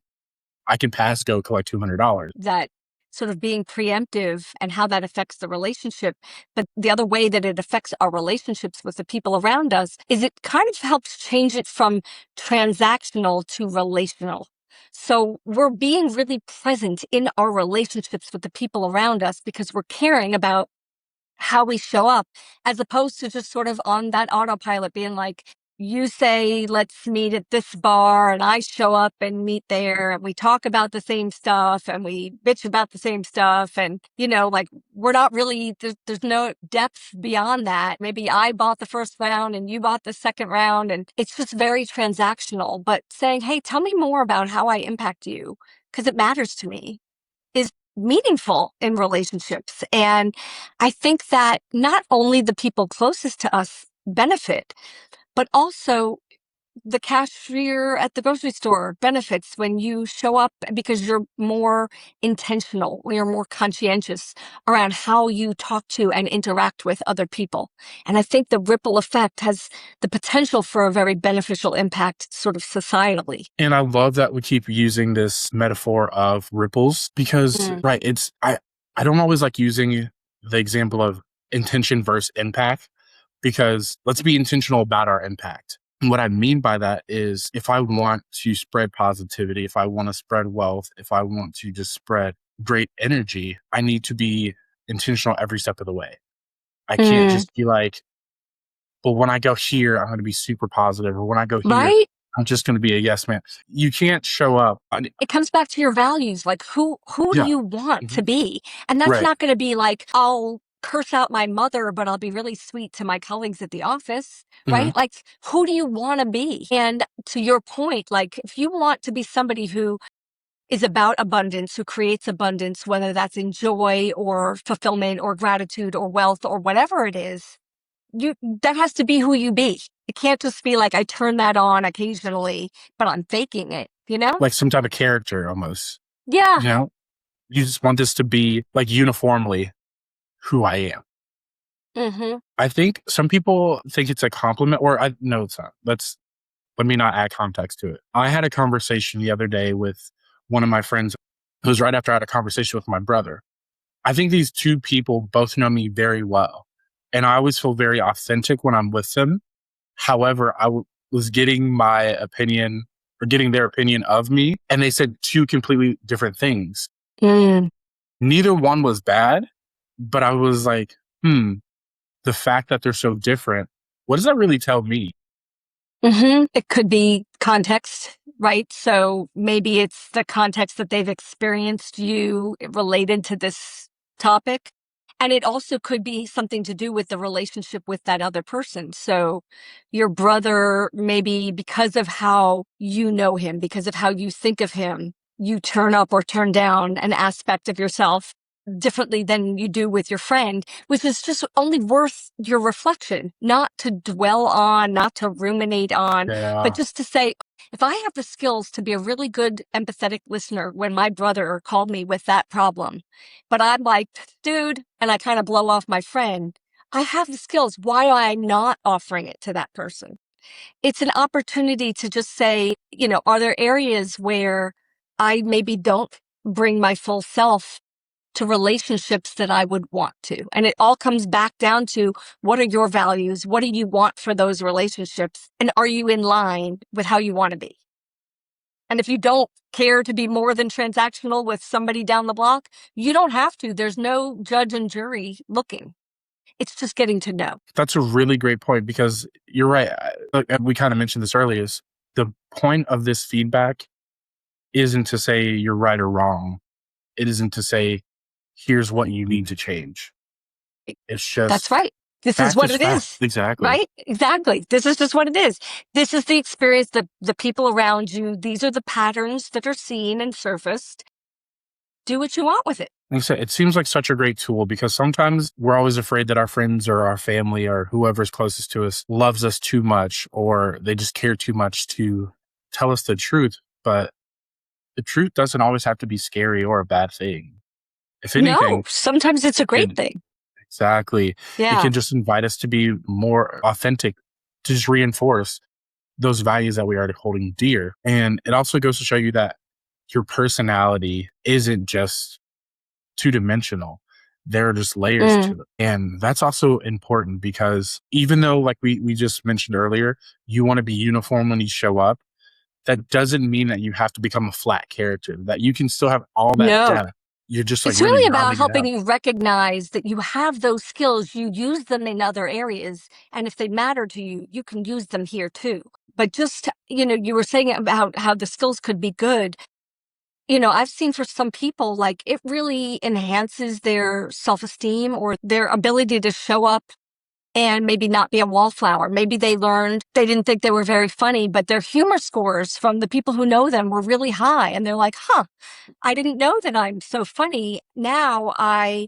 S1: I can pass go collect $200.
S2: That sort of being preemptive and how that affects the relationship. But the other way that it affects our relationships with the people around us is it kind of helps change it from transactional to relational. So we're being really present in our relationships with the people around us because we're caring about how we show up, as opposed to just sort of on that autopilot being like, you say, let's meet at this bar, and I show up and meet there, and we talk about the same stuff and we bitch about the same stuff. And, like we're not really, there's no depth beyond that. Maybe I bought the first round and you bought the second round, and it's just very transactional. But saying, hey, tell me more about how I impact you because it matters to me, is meaningful in relationships. And I think that not only the people closest to us benefit. But also, the cashier at the grocery store benefits when you show up because you're more intentional, you're more conscientious around how you talk to and interact with other people. And I think the ripple effect has the potential for a very beneficial impact sort of societally.
S1: And I love that we keep using this metaphor of ripples because, right, I don't always like using the example of intention versus impact because let's be intentional about our impact. And what I mean by that is if I want to spread positivity, if I want to spread wealth, if I want to just spread great energy, I need to be intentional every step of the way. I can't just be like, well, when I go here, I'm going to be super positive. Or when I go here,
S2: Right?
S1: I'm just going to be a yes man. You can't show up.
S2: It comes back to your values. Like who do
S1: Yeah.
S2: you want to be? And that's
S1: Right.
S2: not going to be like, I'll curse out my mother, but I'll be really sweet to my colleagues at the office, right? Like, who do you want to be? And to your point, like, if you want to be somebody who is about abundance, who creates abundance, whether that's in joy or fulfillment or gratitude or wealth or whatever it is, that has to be who you be. It can't just be like, I turn that on occasionally, but I'm faking it, you know?
S1: Like some type of character almost.
S2: Yeah.
S1: You know, you just want this to be like uniformly who I am. I think some people think it's a compliment, or no, it's not. Let me not add context to it. I had a conversation the other day with one of my friends. It was right after I had a conversation with my brother. I think these two people both know me very well. And I always feel very authentic when I'm with them. However, was getting my opinion or getting their opinion of me. And they said two completely different things. Neither one was bad, but I was like, the fact that they're so different, what does that really tell me?
S2: It could be context, right? So maybe it's the context that they've experienced you related to this topic. And it also could be something to do with the relationship with that other person. So your brother, maybe because of how you know him, because of how you think of him, you turn up or turn down an aspect of yourself differently than you do with your friend, which is just only worth your reflection, not to dwell on, not to ruminate on, but just to say, if I have the skills to be a really good empathetic listener when my brother called me with that problem, but I'm like, dude, and I kind of blow off my friend, I have the skills. Why am I not offering it to that person? It's an opportunity to just say, are there areas where I maybe don't bring my full self to relationships that I would want to? And it all comes back down to, what are your values? What do you want for those relationships? And are you in line with how you want to be? And if you don't care to be more than transactional with somebody down the block, you don't have to. There's no judge and jury looking. It's just getting to know.
S1: That's a really great point because you're right. We kind of mentioned this earlier, is the point of this feedback isn't to say you're right or wrong. It isn't to say, here's what you need to change. It's just,
S2: that's right. This is what it is.
S1: Exactly.
S2: Right? Exactly. This is just what it is. This is the experience, the people around you. These are the patterns that are seen and surfaced. Do what you want with it.
S1: Like I said, it seems like such a great tool because sometimes we're always afraid that our friends or our family or whoever's closest to us loves us too much, or they just care too much to tell us the truth. But the truth doesn't always have to be scary or a bad thing. If anything,
S2: no, sometimes it's a great thing.
S1: Exactly.
S2: Yeah.
S1: It can just invite us to be more authentic, to just reinforce those values that we are holding dear. And it also goes to show you that your personality isn't just two-dimensional. There are just layers to it. And that's also important because even though, like we just mentioned earlier, you want to be uniform when you show up, that doesn't mean that you have to become a flat character, that you can still have all that depth. You're just like,
S2: it's really about helping you recognize that you have those skills. You use them in other areas. And if they matter to you, you can use them here too. But just, you were saying about how the skills could be good. I've seen for some people, like it really enhances their self-esteem or their ability to show up and maybe not be a wallflower. Maybe they didn't think they were very funny, but their humor scores from the people who know them were really high. And they're like, I didn't know that I'm so funny. Now I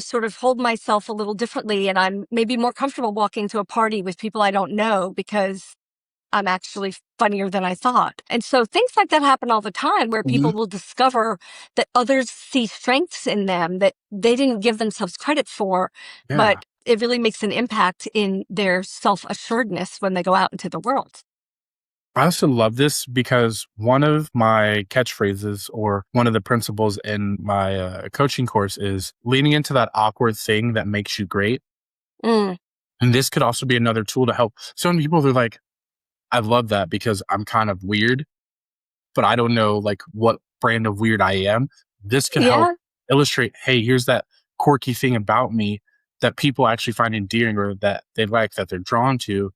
S2: sort of hold myself a little differently. And I'm maybe more comfortable walking to a party with people I don't know because I'm actually funnier than I thought. And so things like that happen all the time where
S1: Mhm.
S2: people will discover that others see strengths in them that they didn't give themselves credit for,
S1: Yeah.
S2: but it really makes an impact in their self-assuredness when they go out into the world.
S1: I also love this because one of my catchphrases or one of the principles in my coaching course is leaning into that awkward thing that makes you great.
S2: Mm,
S1: And this could also be another tool to help. Some people are like, I love that because I'm kind of weird, but I don't know like what brand of weird I am. This could help
S2: yeah.
S1: illustrate, hey, here's that quirky thing about me that people actually find endearing or that they like, that they're drawn to.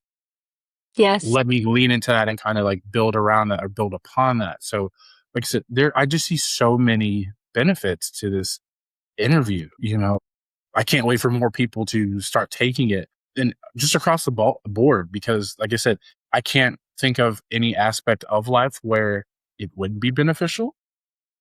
S2: Yes.
S1: Let me lean into that and kind of like build around that or build upon that. So, like I said, I just see so many benefits to this interview. I can't wait for more people to start taking it and just across the board because, like I said, I can't think of any aspect of life where it would be beneficial.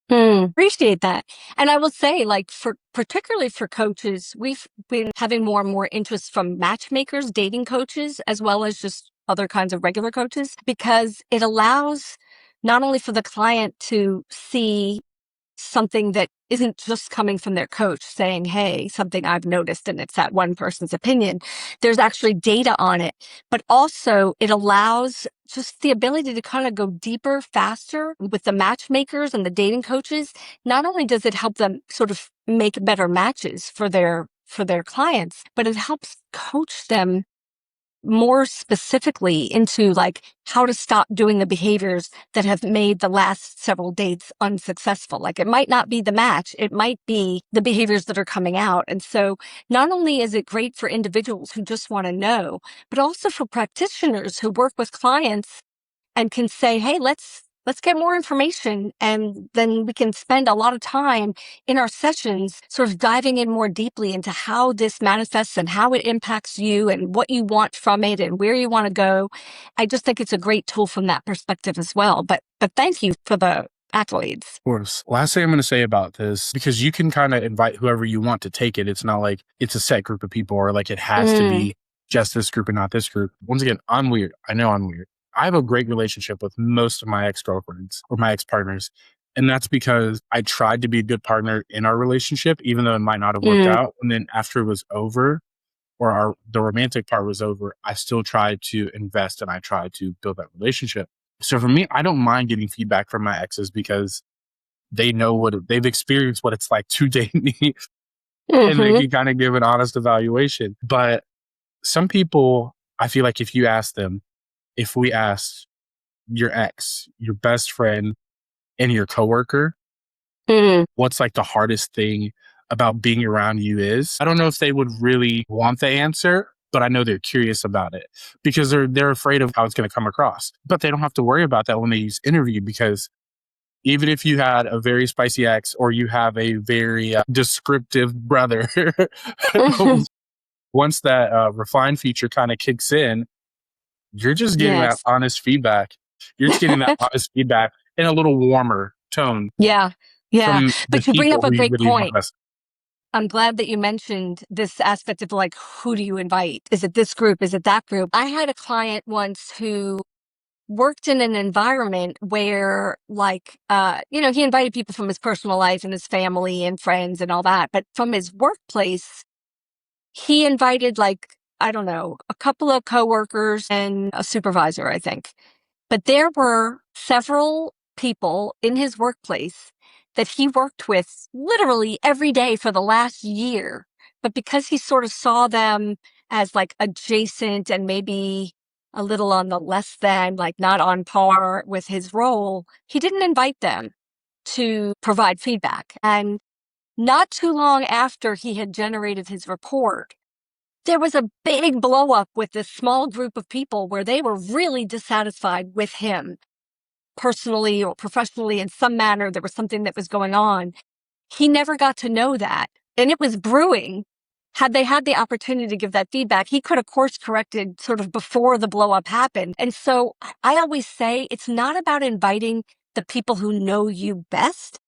S2: Appreciate that. And I will say, like, particularly for coaches, we've been having more and more interest from matchmakers, dating coaches, as well as just other kinds of regular coaches, because it allows not only for the client to see something that isn't just coming from their coach saying, hey, something I've noticed, and it's that one person's opinion. There's actually data on it, but also it allows just the ability to kind of go deeper, faster with the matchmakers and the dating coaches. Not only does it help them sort of make better matches for their clients, but it helps coach them more specifically into like how to stop doing the behaviors that have made the last several dates unsuccessful. Like it might not be the match, it might be the behaviors that are coming out. And so not only is it great for individuals who just want to know, but also for practitioners who work with clients and can say, hey, let's get more information. And then we can spend a lot of time in our sessions sort of diving in more deeply into how this manifests and how it impacts you and what you want from it and where you want to go. I just think it's a great tool from that perspective as well. But thank you for the accolades.
S1: Of course. Last thing I'm going to say about this, because you can kind of invite whoever you want to take it. It's not like it's a set group of people or like it has to
S2: Mm,
S1: be just this group and not this group. Once again, I'm weird. I know I'm weird. I have a great relationship with most of my ex-girlfriends or my ex-partners. And that's because I tried to be a good partner in our relationship, even though it might not have worked
S2: mm,
S1: out. And then after it was over or the romantic part was over, I still tried to invest and I tried to build that relationship. So for me, I don't mind getting feedback from my exes because they know they've experienced what it's like to date me and they
S2: mm-hmm,
S1: can kind of give an honest evaluation. But some people, I feel like if we asked your ex, your best friend, and your coworker,
S2: mm,
S1: what's like the hardest thing about being around you is, I don't know if they would really want the answer, but I know they're curious about it because they're afraid of how it's going to come across. But they don't have to worry about that when they use interview because even if you had a very spicy ex or you have a very descriptive brother,
S2: mm-hmm.
S1: once that refined feature kind of kicks in, you're just getting that
S2: Yes.
S1: honest feedback. You're just getting that honest feedback in a little warmer tone
S2: Yeah. Yeah.
S1: from the
S2: But you bring
S1: people
S2: up a
S1: who you
S2: great
S1: really want
S2: point.
S1: to listen.
S2: I'm glad that you mentioned this aspect of like, who do you invite? Is it this group? Is it that group? I had a client once who worked in an environment where like, he invited people from his personal life and his family and friends and all that. But from his workplace, he invited like, I don't know, a couple of coworkers and a supervisor, I think. But there were several people in his workplace that he worked with literally every day for the last year. But because he sort of saw them as like adjacent and maybe a little on the less than, like not on par with his role, he didn't invite them to provide feedback. And not too long after he had generated his report, there was a big blow up with this small group of people where they were really dissatisfied with him personally or professionally in some manner. There was something that was going on. He never got to know that. And it was brewing. Had they had the opportunity to give that feedback, he could have course corrected sort of before the blow up happened. And so I always say it's not about inviting the people who know you best.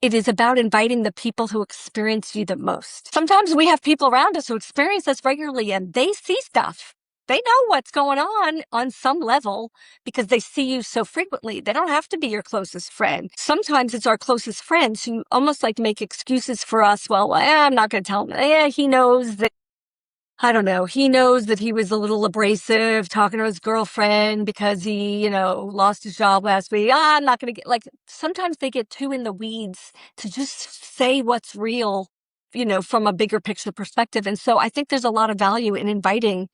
S2: It is about inviting the people who experience you the most. Sometimes we have people around us who experience us regularly and they see stuff. They know what's going on some level because they see you so frequently. They don't have to be your closest friend. Sometimes it's our closest friends who almost like make excuses for us. Well, I'm not going to tell him. He knows that, I don't know, he knows that he was a little abrasive talking to his girlfriend because he, lost his job last week. I'm not going to get, sometimes they get too in the weeds to just say what's real, from a bigger picture perspective. And so I think there's a lot of value in inviting.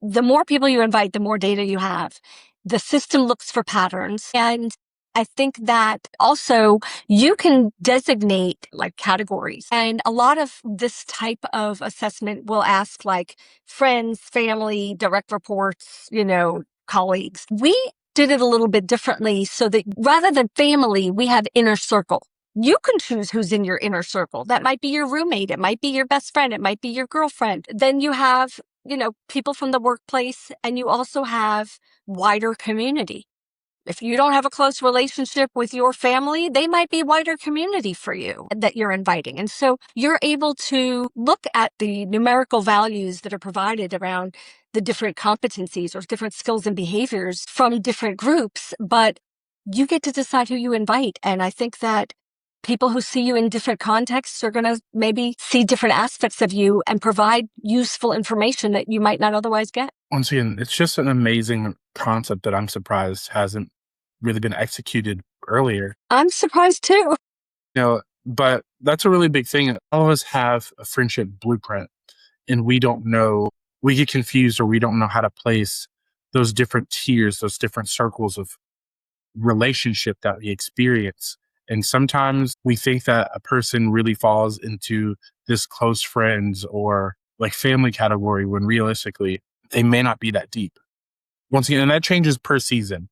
S2: The more people you invite, the more data you have. The system looks for patterns. And I think that also you can designate categories. And a lot of this type of assessment will ask friends, family, direct reports, colleagues. We did it a little bit differently so that rather than family, we have inner circle. You can choose who's in your inner circle. That might be your roommate. It might be your best friend. It might be your girlfriend. Then you have people from the workplace, and you also have wider community. If you don't have a close relationship with your family, they might be wider community for you that you're inviting. And so you're able to look at the numerical values that are provided around the different competencies or different skills and behaviors from different groups, but you get to decide who you invite. And I think that people who see you in different contexts are going to maybe see different aspects of you and provide useful information that you might not otherwise get.
S1: Once again, it's just an amazing concept that I'm surprised hasn't really been executed earlier.
S2: I'm surprised too.
S1: But that's a really big thing. All of us have a friendship blueprint, and we don't know, we get confused, or we don't know how to place those different tiers, those different circles of relationship that we experience. And sometimes we think that a person really falls into this close friends or family category when realistically they may not be that deep. Once again, and that changes per season.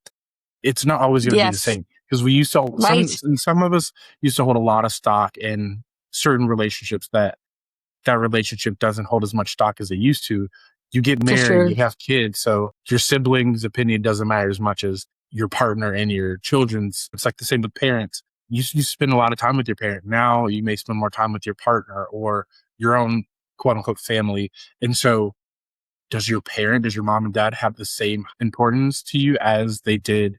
S1: It's not always going to be the same because we used to,
S2: Right.
S1: some of us used to hold a lot of stock in certain relationships that relationship doesn't hold as much stock as it used to. You get married, you have kids, so your siblings' opinion doesn't matter as much as your partner and your children's. It's like the same with parents. You spend a lot of time with your parent. Now you may spend more time with your partner or your own quote unquote family. And so does your mom and dad have the same importance to you as they did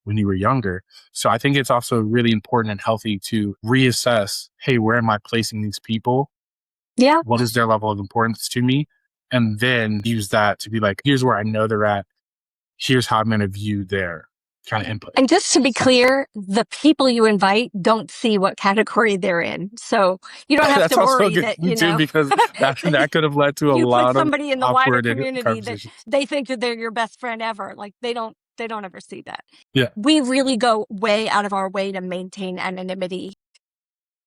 S1: when you were younger? So I think it's also really important and healthy to reassess, hey, where am I placing these people?
S2: Yeah.
S1: What is their level of importance to me? And then use that to be like, here's where I know they're at. Here's how I'm going to view their kind of input.
S2: And just to be clear, the people you invite don't see what category they're in. So you don't have to worry that,
S1: too, because that could have led to a
S2: you
S1: lot
S2: put somebody
S1: of
S2: in the wider
S1: awkward
S2: community that they think that they're your best friend ever. They don't ever see that.
S1: Yeah.
S2: We really go way out of our way to maintain anonymity.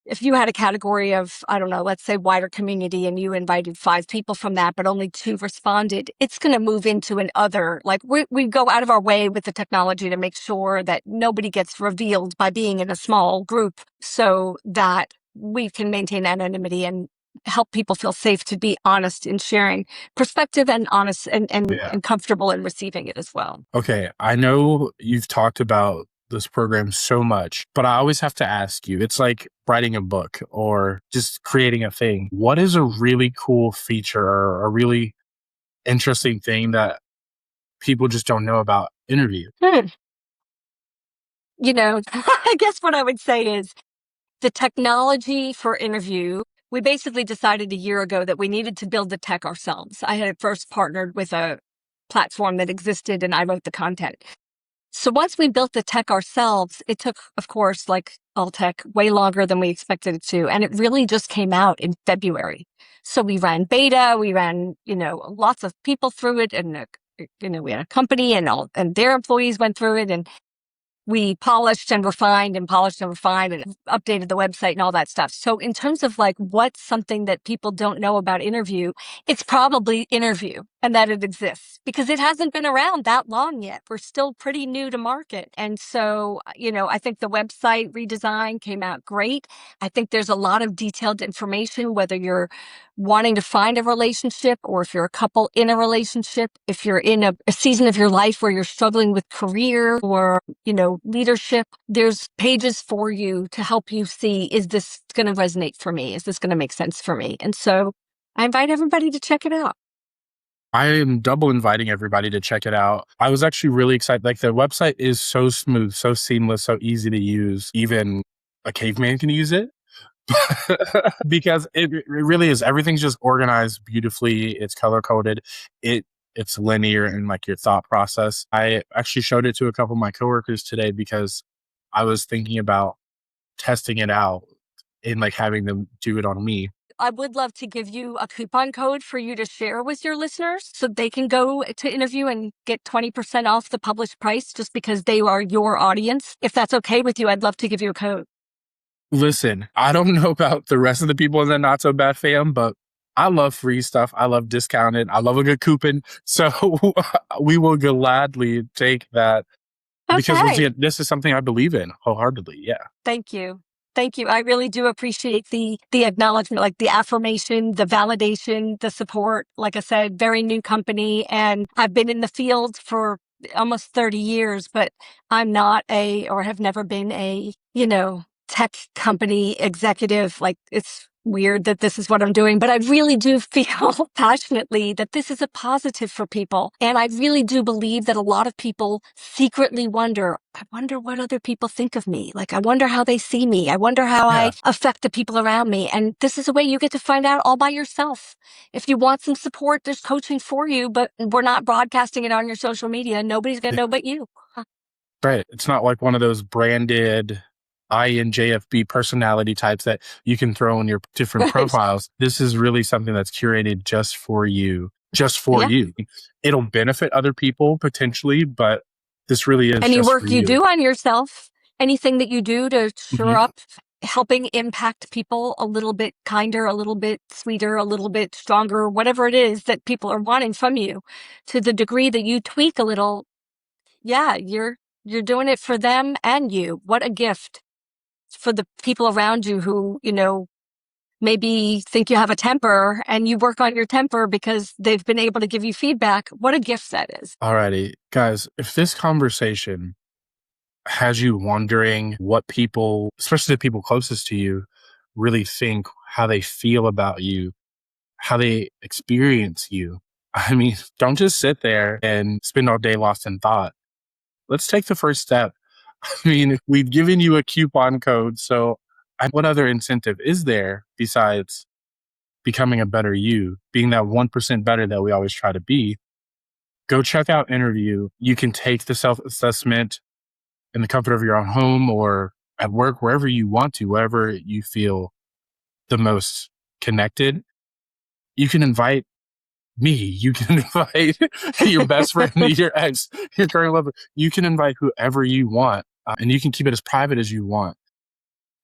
S2: If you had a category of, I don't know, let's say wider community, and you invited 5 people from that, but only 2 responded, it's going to move into an other, we go out of our way with the technology to make sure that nobody gets revealed by being in a small group so that we can maintain anonymity and help people feel safe to be honest in sharing perspective and honest and comfortable in receiving it as well.
S1: Okay. I know you've talked about this program so much, but I always have to ask you, it's like writing a book or just creating a thing. What is a really cool feature or a really interesting thing that people just don't know about InnerVue?
S2: I guess what I would say is the technology for InnerVue, we basically decided a year ago that we needed to build the tech ourselves. I had first partnered with a platform that existed and I wrote the content. So once we built the tech ourselves, it took, of course, like all tech, way longer than we expected it to. And it really just came out in February. So we ran beta, we ran, lots of people through it. And, we had a company and their employees went through it. And we polished and refined and updated the website and all that stuff. So in terms of what's something that people don't know about InnerVue, it's probably InnerVue and that it exists because it hasn't been around that long yet. We're still pretty new to market. And so, I think the website redesign came out great. I think there's a lot of detailed information, whether you're wanting to find a relationship, or if you're a couple in a relationship, if you're in a season of your life where you're struggling with career or, leadership, there's pages for you to help you see, is this going to resonate for me? Is this going to make sense for me? And so I invite everybody to check it out.
S1: I am double inviting everybody to check it out. I was actually really excited. Like, the website is so smooth, so seamless, so easy to use. Even a caveman can use it. Because it really is. Everything's just organized beautifully. It's color coded. It's linear in like your thought process. I actually showed it to a couple of my coworkers today because I was thinking about testing it out and like having them do it on me.
S2: I would love to give you a coupon code for you to share with your listeners so they can go to InnerVue and get 20% off the published price just because they are your audience. If that's okay with you, I'd love to give you a code.
S1: Listen, I don't know about the rest of the people in the Not So Bad fam, but I love free stuff. I love discounted. I love a good coupon. So we will gladly take that because once
S2: Okay.
S1: again, this is something I believe in wholeheartedly. Yeah.
S2: Thank you. Thank you. I really do appreciate the acknowledgement, like the affirmation, the validation, the support. Like I said, very new company, and I've been in the field for almost 30 years, but I'm not or have never been a, tech company executive. Like, it's weird that this is what I'm doing, but I really do feel passionately that this is a positive for people. And I really do believe that a lot of people secretly I wonder what other people think of me. Like, I wonder how they see me. I wonder how I
S1: Yeah.
S2: affect the people around me. And this is a way you get to find out all by yourself. If you want some support, there's coaching for you, but we're not broadcasting it on your social media. Nobody's going to know but you.
S1: Right. It's not like one of those branded INJFB personality types that you can throw in your different
S2: Right.
S1: profiles. This is really something that's curated just for you, just for
S2: Yeah.
S1: you. It'll benefit other people potentially, but this really is
S2: Any
S1: just for
S2: work you
S1: you.
S2: do on yourself, anything that you do to shore
S1: Mhm.
S2: up, helping impact people a little bit kinder, a little bit sweeter, a little bit stronger, whatever it is that people are wanting from you, to the degree that you tweak a little, yeah, you're doing it for them and you. What a gift for the people around you who, maybe think you have a temper and you work on your temper because they've been able to give you feedback. What a gift that is.
S1: Alrighty, guys, if this conversation has you wondering what people, especially the people closest to you, really think, how they feel about you, how they experience you, I mean, don't just sit there and spend all day lost in thought. Let's take the first step. I mean, we've given you a coupon code. So, what other incentive is there besides becoming a better you, being that 1% better that we always try to be? Go check out InnerVue. You can take the self assessment in the comfort of your own home or at work, wherever you want to, wherever you feel the most connected. You can invite me. You can invite your best friend, your ex, your current lover. You can invite whoever you want, and you can keep it as private as you want.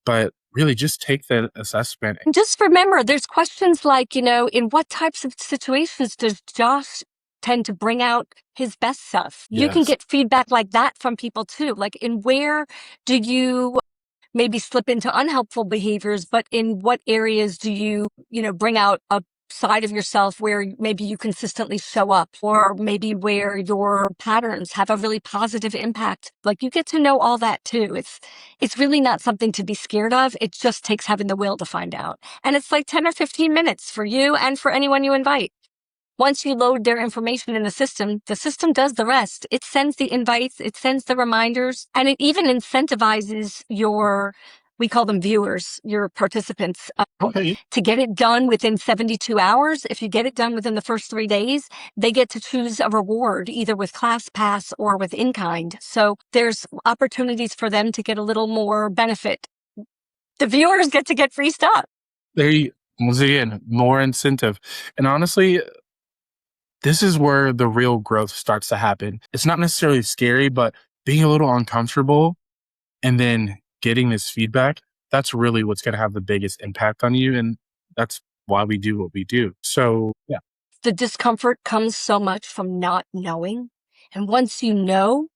S1: But really, just take the assessment.
S2: Just remember, there's questions like, in what types of situations does Josh tend to bring out his best self? You can
S1: Yes.
S2: get feedback like that from people too. Like, in where do you maybe slip into unhelpful behaviors, but in what areas do you, bring out a side of yourself where maybe you consistently show up, or maybe where your patterns have a really positive impact? Like, you get to know all that too. It's really not something to be scared of. It just takes having the will to find out. And it's like 10 or 15 minutes for you and for anyone you invite. Once you load their information in the system does the rest. It sends the invites, it sends the reminders, and it even incentivizes we call them viewers, your participants,
S1: Okay.
S2: to get it done within 72 hours. If you get it done within the first 3 days, they get to choose a reward, either with ClassPass or with in-kind. So there's opportunities for them to get a little more benefit. The viewers get to get free stuff.
S1: Once again, more incentive. And honestly, this is where the real growth starts to happen. It's not necessarily scary, but being a little uncomfortable and then getting this feedback, that's really what's going to have the biggest impact on you. And that's why we do what we do. So, yeah.
S2: The discomfort comes so much from not knowing. And once you know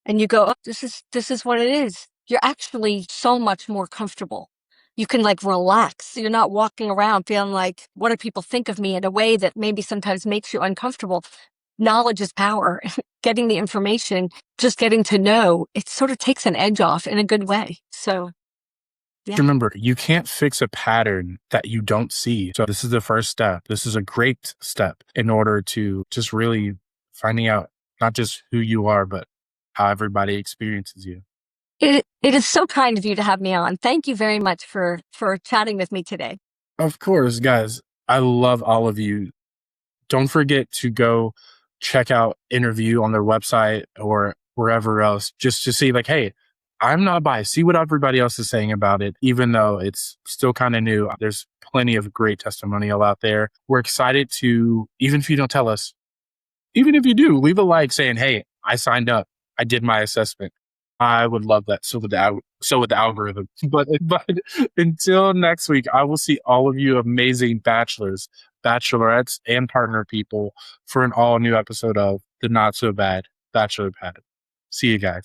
S2: and you go, oh, this is what it is, you're actually so much more comfortable you can like relax. You're not walking around feeling like, what do people think of me, in a way that maybe sometimes makes you uncomfortable. Knowledge is power. Getting the information, just getting to know, it sort of takes an edge off in a good way. So, yeah.
S1: Remember, you can't fix a pattern that you don't see. So this is the first step. This is a great step in order to just really finding out not just who you are, but how everybody experiences you.
S2: It is so kind of you to have me on. Thank you very much for chatting with me today.
S1: Of course, guys, I love all of you. Don't forget to go check out InnerVue on their website or wherever else, just to see like, hey, I'm not biased. See what everybody else is saying about it, even though it's still kind of new. There's plenty of great testimonial out there. We're excited to, even if you don't tell us, even if you do, leave a like saying, hey, I signed up. I did my assessment. I would love that. So with the algorithm. But until next week, I will see all of you amazing bachelors, bachelorettes, and partner people for an all new episode of the Not So Bad Bachelor Pad. See you guys.